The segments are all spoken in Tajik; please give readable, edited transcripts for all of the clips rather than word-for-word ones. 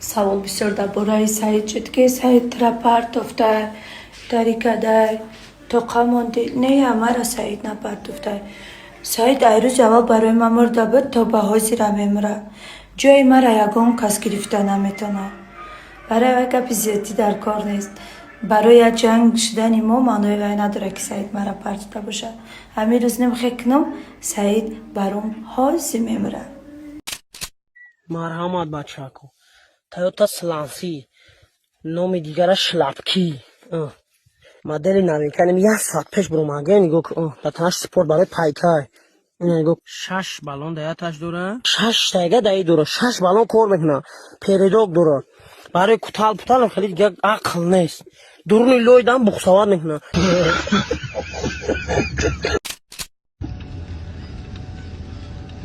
Sağ ol Bisörda Boray Said Çetke Said Trapartoftay Tarikaday Toqamondi ne amara Said Napartoftay Said ayru jawab baroy mamurda bud to bahozira memra جای مرا یگان کس گرفتن نمیتونه برای وقت زیادی در کار نیست برای جنگ شدن ما معنی نداره که سعید مرا پرتده باشه همین روز نمیخواه کنم سعید برام حاضی میمره مرحمت بچه کو تویوتا سلانسی نام دیگرش شلپکی مدل نویکنیم 1 ساعت پیش برو مگه گو تنش سپورت برای پایکای گو 6 بالون دیاتش دوره 6 تایگه دایی دوره 6 بالون کار میکنه پیریدوک دوره برای کتال پتال خیلی دیگه عقل نیست درونی لویدن بخسوار میکنه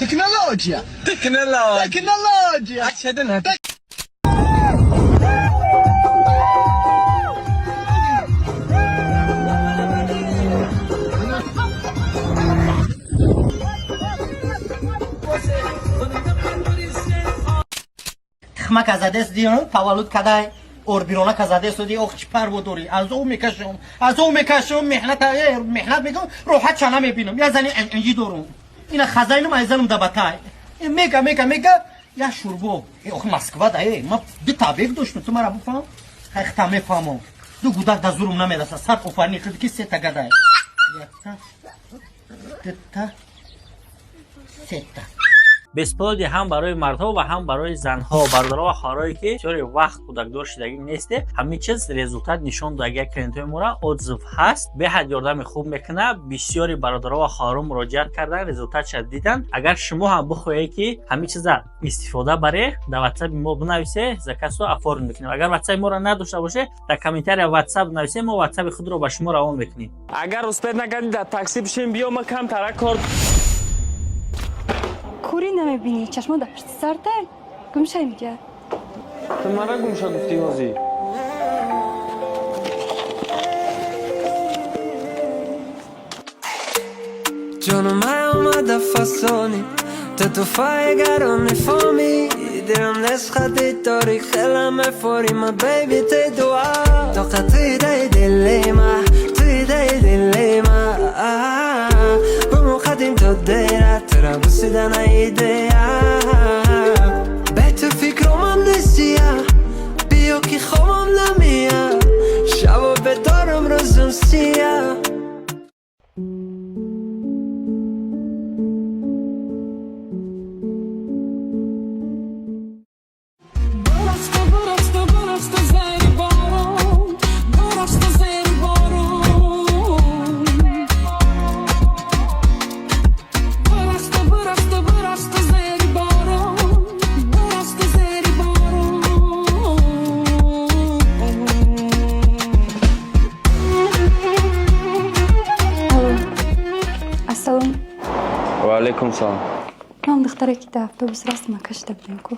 تكنولوجيا أكشدنها خمک از دست دیون تولد کدای اوربیرونا کزاده سودی اوخ چی پر بودوری از او میکشم محنت میکنم روحت چانه میبینم یا زنی انجی دورم اینا خزاینم ایزنم دبتای میگه یا شوربو اوخ مسکوا دای ما بی تابیق دوشم تو مرا بفهم خیختا میفهمم دو گودک دا زورم نمیدسته سر افرنی شد که 3 تا گدای 1 تا 3 تا بسپودی هم برای مردها و هم برای زنها برادرها و خواهرایی که چوری وقت کودکدار شدگی نیسته همین چیز رزولتات نشون داد اگر کلینتوی مورا عضو هست به حد یاردم خوب میکنه بسیاری برادرها و خواهرها مراجعت کردن رزولتات شد دیدن اگر شما هم بخواهید که همین چیزا استفاده بره در واتساپ ما بنویسه زکاسو افور میکنیم اگر واتساپ ما را نداشته باشه در کامنتاری واتساپ نویسه ما واتساپ خود رو به شما روان میکنیم اگر رسپت نکردی در تاکسی بشین بیا ما کم ترک کار کوری نمیبینی چشمان در پشت سرته گمشه میگه تو مرا گمشه گفتی بازی جانم اومد فسانی tu fai garo nei fomi Diram neskhati tori khelame fori ma baby te dua Toqa tuidai dillima Bumu qadim todera Tura busidana idea Betu fikrom amnesia Bio ki khomam lamia Shabo bedaram rozum sia وعلیکم سلام من دختره که در اتوبوس راست ما کشته بودیم کو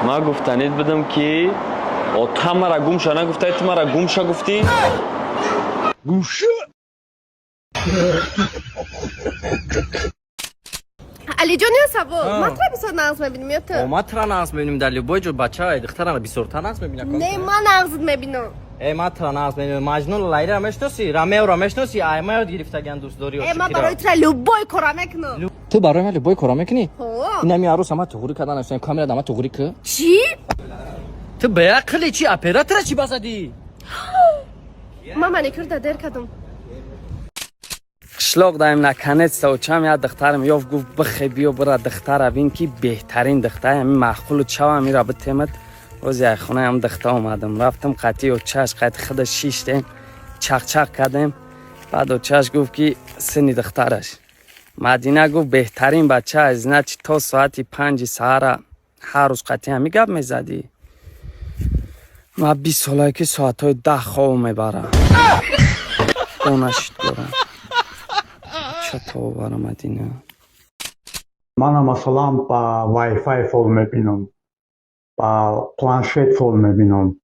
ما گفتنید بدم که تا مرا گمشه نگفتی تو مرا گمشه گفتی گوشه علی جان یا سبو مطرح بسیار نغز میبینیم یا تو؟ مطرح نغز میبینیم در لیبای جو بچه های دختران بسیار تا نغز میبینیم نه من نغزت میبینم مطرح نغز میبینیم مجنون لیلی را مشناسی رامیو را مشناسی ایما یاد گرفته گن دوست داری من برای تو لیبای کارا میکنم تو برای من لیبای کارا میکنی؟ این همی عروس همه توغوری کردن افسان کامیرا دامه توغوری که چی؟ تو به عقلی چی اپراتور چی بزدی؟ من منیکور در کردم قشلاق دایم نکنه سوچم یا دخترم یافت گفت بخی بیا برا دختر بین که بهترین دختر همین معقول و چاو همی را بتیمت وزی خونه هم دختر اومدم رفتم قطعی و چش قطعی خود شیشتیم چق کردیم بعد و چش گفت که سنی دخترش مدینه گفت بهترین بچه از نه چی تا ساعتی 5 سهر هر روز قطعی همی گپ میزدی ما 20 ساله که ساعتهای 10 خواب میبرم اونشت برم چطور برای مدینه من مثلا با وای-فای فول میبینم با پلانشت فول میبینم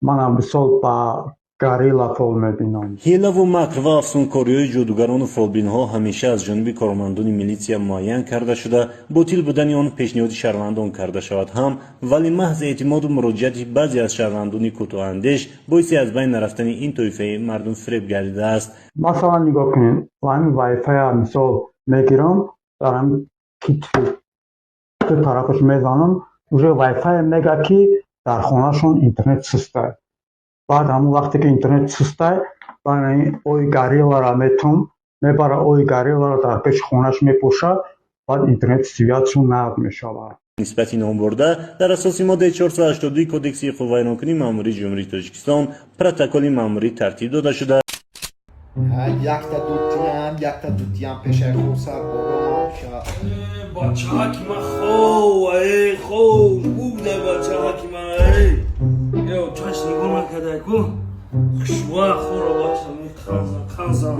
من بسیار با Gorilla Fall мебинам. ҳилаву макр ва афсункориҳои ҷодугарону фолбинҳо ҳамеша аз ҷониби кормандони милитсия муайян карда шуда ботил будани он пешниҳоди шаҳрвандон карда шавад ҳам, вале маҳз эътимоду муроҷиати баъзе аз шаҳрвандони кӯтоҳандеш боиси аз байн нарафтани ин тоифаи мардум фиреб гардидааст. Масалан нигоҳ кунед, ҳамин Wi-Fi мисол мегирам, дар ҳамин китфи тарафаш мезанам, уже Wi-Fi мегӯяд ки дар хонашон интернет сустай. Баъд ҳамон вақте ки интернет сустай, ои Gorilla-ро метавон мебара, ои Gorilla-ро дар пеши хонаш мепошад, баъд интернет связшон нақд мешавад. нисбати ин он борда дар асоси моддаи 482 кодекси худвайронкунии маъмурии ҷумҳурии Тоҷикистон протоколи маъмурӣ тартиб дода шуда Якта дутиям пешай хурсар бачаки ма хов буде бачаки ма ё чаш нигоҳ накардай ку хушва хуро бача меканзам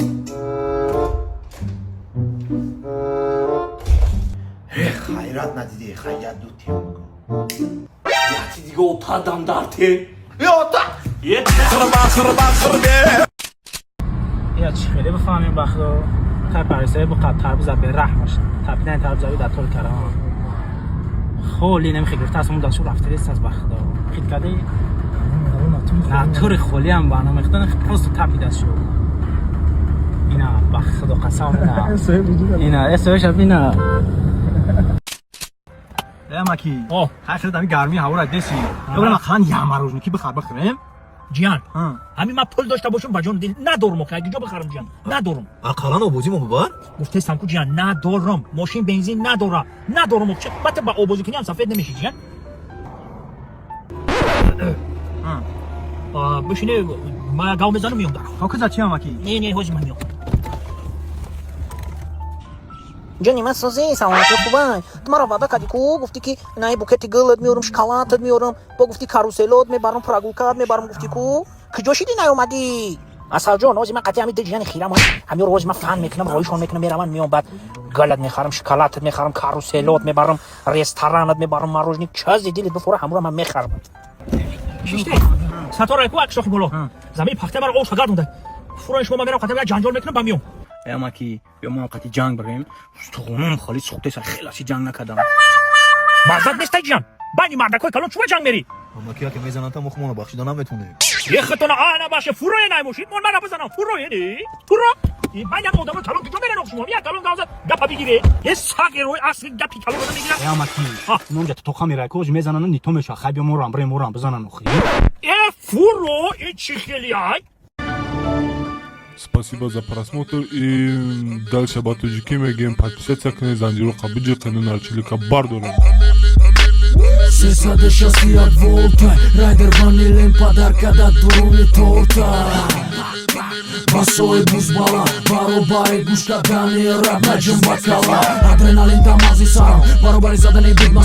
хайрат надиди хайят дутиям яти дига отадам дарте یا چی خیلی بفهمیم بخدا تا پریسای با قد تربیز به رحم باشه تپیدن تربیزایی در طول کرام خولی نمیخوای گرفته از اون داشو رفته ریست از بخدا خیلی کده نه طور خولی هم برنامه خدا پست تپیده شو اینا بخدا قسم اینا اسوش هم اینا مکی خیلی دمی گرمی هوا را دسی بگم خان یه روز کی بخیر بخریم جیان همین من پول داشته باشم بجان دل ندارم که اگه جا بخرم جیان ندارم اقلا آبوزی مو ببر گفته سمکو جیان ندارم ماشین بنزین ندارم چه بته با آبوزی کنی هم سفید نمیشی جیان بشینه ما گاو میزنم میام در کاکو زچی هم مکی نه حاجی من میام جانی من سازی سلامتی خوبه تو مرا وعده کردی کو گفتی که نه بوکتی گلت میارم شکلاتت میارم با گفتی کاروسلات میبرم پراگوکات میبرم گفتی کو کجا شدی نیومدی اصل جان آجی من قطعی همین دیجان خیرم همین روز من فهم میکنم رویشون میکنم میرم میام بعد گلت میخرم شکلاتت میخرم کاروسلات میبرم رستورانت میبرم مارژنی چیزی دیلت بفوره همون من میخرم شیشته ستاره کو اکشاخی بالا زمین پخته برای اوش گردونده فروش ما میرم قطعا جنجال میکنم با میام اما کی بیا ما قطعی جنگ بریم استخونم خالی سوخته سر خیلی اسی جنگ نکردم مرزت نیستی جان بانی مردکای کلان چوب جنگ میری اما کیا که میزنن تا مخمونو بخشیدن هم بتونه یه خطونه آنه باشه فروی نمیشید من بزنم فروی نی فرو این من یه آدم کلان کجا میره نقش میاد کلان گازه گپا بگیره یه ساق روی اصل گپی کلان میگیره اما کی اونجا تو خمیره کوج میزنن نیتو میشه خیلی مورم بزنن اخی فرو این چی خیلیای Спасибо за просмотр и дальше батуджики мегем подписаться к Незандиру Кабиджи канал Чилика Бардора. Сесаде шасти от волта Райдер ванилен подарка да дуруни торта Басой бузбала Баробари гушка дани раб наджим бакала Адреналин дамази сарам Баробари задане будма